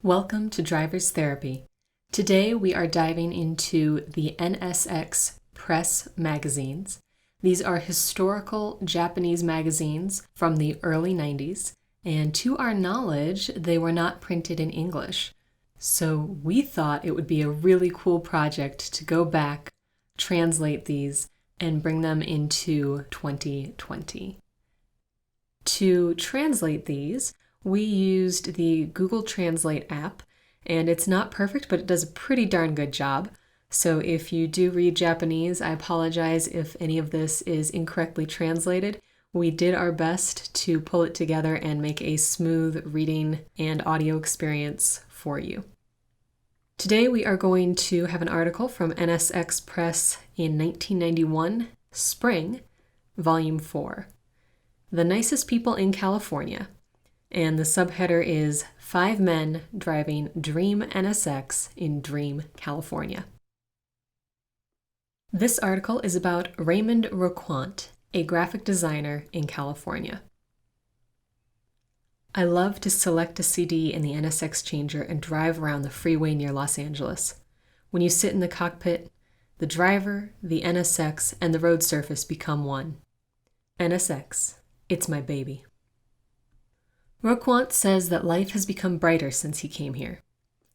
Welcome to Driver's Therapy. Today we are diving into the NSX press magazines. These are historical Japanese magazines from the early 90s, and to our knowledge, they were not printed in English. So we thought it would be a really cool project to go back, translate these, and bring them into 2020. To translate these, we used the Google Translate app, and it's not perfect, but it does a pretty darn good job. So if you do read Japanese, I apologize if any of this is incorrectly translated. We did our best to pull it together and make a smooth reading and audio experience for you. Today we are going to have an article from NSX Press in 1991, Spring, Volume 4, The Nicest People in California. And the subheader is 5 Men Driving Dream NSX in Dream, California. This article is about Raymond Rocuant, a graphic designer in California. I love to select a CD in the NSX changer and drive around the freeway near Los Angeles. When you sit in the cockpit, the driver, the NSX, and the road surface become one. NSX, it's my baby. Rocuant says that life has become brighter since he came here.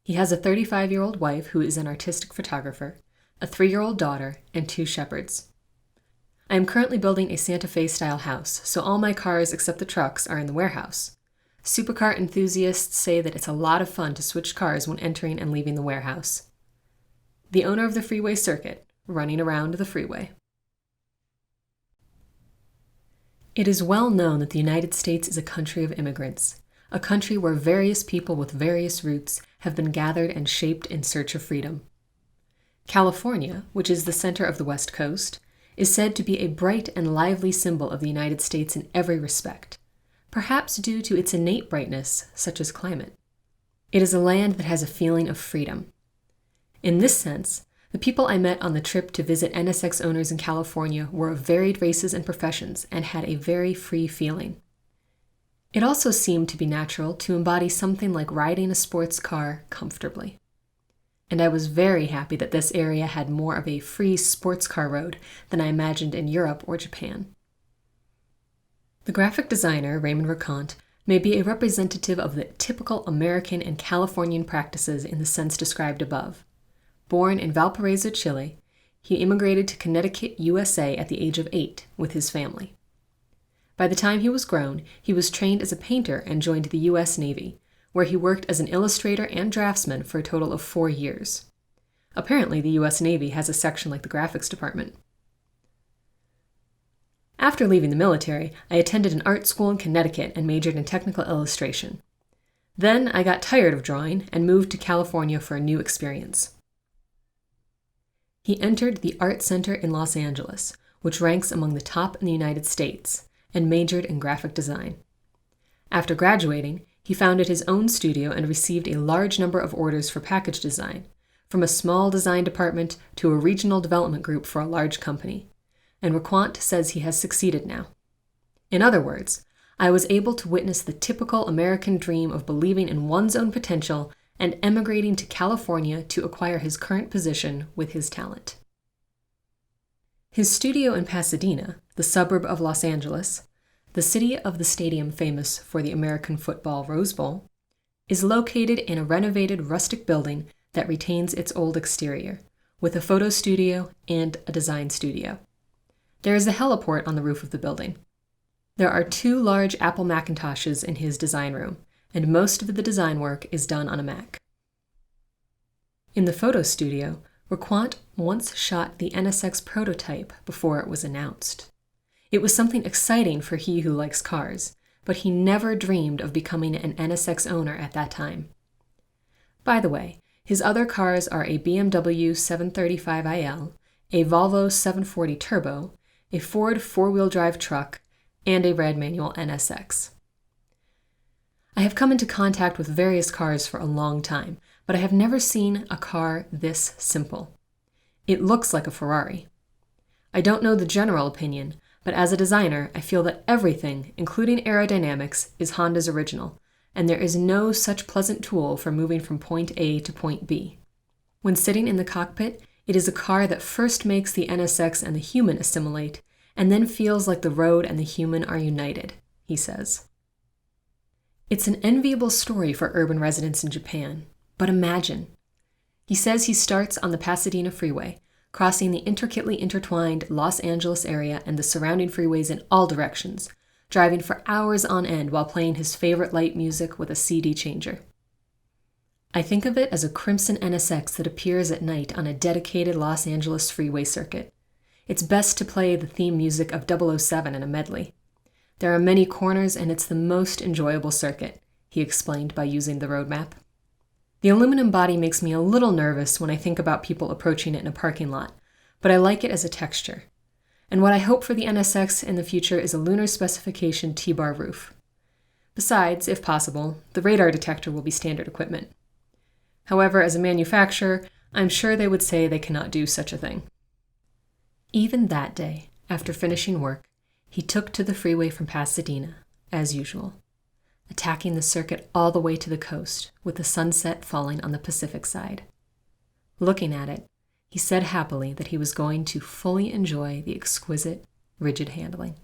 He has a 35-year-old wife who is an artistic photographer, a 3-year-old daughter, and 2 shepherds. I am currently building a Santa Fe-style house, so all my cars except the trucks are in the warehouse. Supercar enthusiasts say that it's a lot of fun to switch cars when entering and leaving the warehouse. The owner of the freeway circuit, running around the freeway. It is well known that the United States is a country of immigrants, a country where various people with various roots have been gathered and shaped in search of freedom. California, which is the center of the West Coast, is said to be a bright and lively symbol of the United States in every respect, perhaps due to its innate brightness, such as climate. It is a land that has a feeling of freedom. In this sense, the people I met on the trip to visit NSX owners in California were of varied races and professions and had a very free feeling. It also seemed to be natural to embody something like riding a sports car comfortably. And I was very happy that this area had more of a free sports car road than I imagined in Europe or Japan. The graphic designer, Raymond Rocuant, may be a representative of the typical American and Californian practices in the sense described above. Born in Valparaiso, Chile, he immigrated to Connecticut, USA at the age of 8 with his family. By the time he was grown, he was trained as a painter and joined the U.S. Navy, where he worked as an illustrator and draftsman for a total of 4 years. Apparently, the U.S. Navy has a section like the graphics department. After leaving the military, I attended an art school in Connecticut and majored in technical illustration. Then I got tired of drawing and moved to California for a new experience. He entered the Art Center in Los Angeles, which ranks among the top in the United States, and majored in graphic design. After graduating, he founded his own studio and received a large number of orders for package design, from a small design department to a regional development group for a large company. And Rocuant says he has succeeded now. In other words, I was able to witness the typical American dream of believing in one's own potential and emigrating to California to acquire his current position with his talent. His studio in Pasadena, the suburb of Los Angeles, the city of the stadium famous for the American football Rose Bowl, is located in a renovated rustic building that retains its old exterior, with a photo studio and a design studio. There is a heliport on the roof of the building. There are 2 large Apple Macintoshes in his design room, and most of the design work is done on a Mac. In the photo studio, Rocuant once shot the NSX prototype before it was announced. It was something exciting for he who likes cars, but he never dreamed of becoming an NSX owner at that time. By the way, his other cars are a BMW 735iL, a Volvo 740 Turbo, a Ford 4-wheel drive truck, and a red manual NSX. I have come into contact with various cars for a long time, but I have never seen a car this simple. It looks like a Ferrari. I don't know the general opinion, but as a designer, I feel that everything, including aerodynamics, is Honda's original, and there is no such pleasant tool for moving from point A to point B. When sitting in the cockpit, it is a car that first makes the NSX and the human assimilate, and then feels like the road and the human are united, he says. It's an enviable story for urban residents in Japan, but imagine. He says he starts on the Pasadena freeway, crossing the intricately intertwined Los Angeles area and the surrounding freeways in all directions, driving for hours on end while playing his favorite light music with a CD changer. I think of it as a crimson NSX that appears at night on a dedicated Los Angeles freeway circuit. It's best to play the theme music of 007 in a medley. There are many corners and it's the most enjoyable circuit, he explained by using the road map. The aluminum body makes me a little nervous when I think about people approaching it in a parking lot, but I like it as a texture. And what I hope for the NSX in the future is a lunar specification T-bar roof. Besides, if possible, the radar detector will be standard equipment. However, as a manufacturer, I'm sure they would say they cannot do such a thing. Even that day, after finishing work, he took to the freeway from Pasadena, as usual, attacking the circuit all the way to the coast, with the sunset falling on the Pacific side. Looking at it, he said happily that he was going to fully enjoy the exquisite, rigid handling.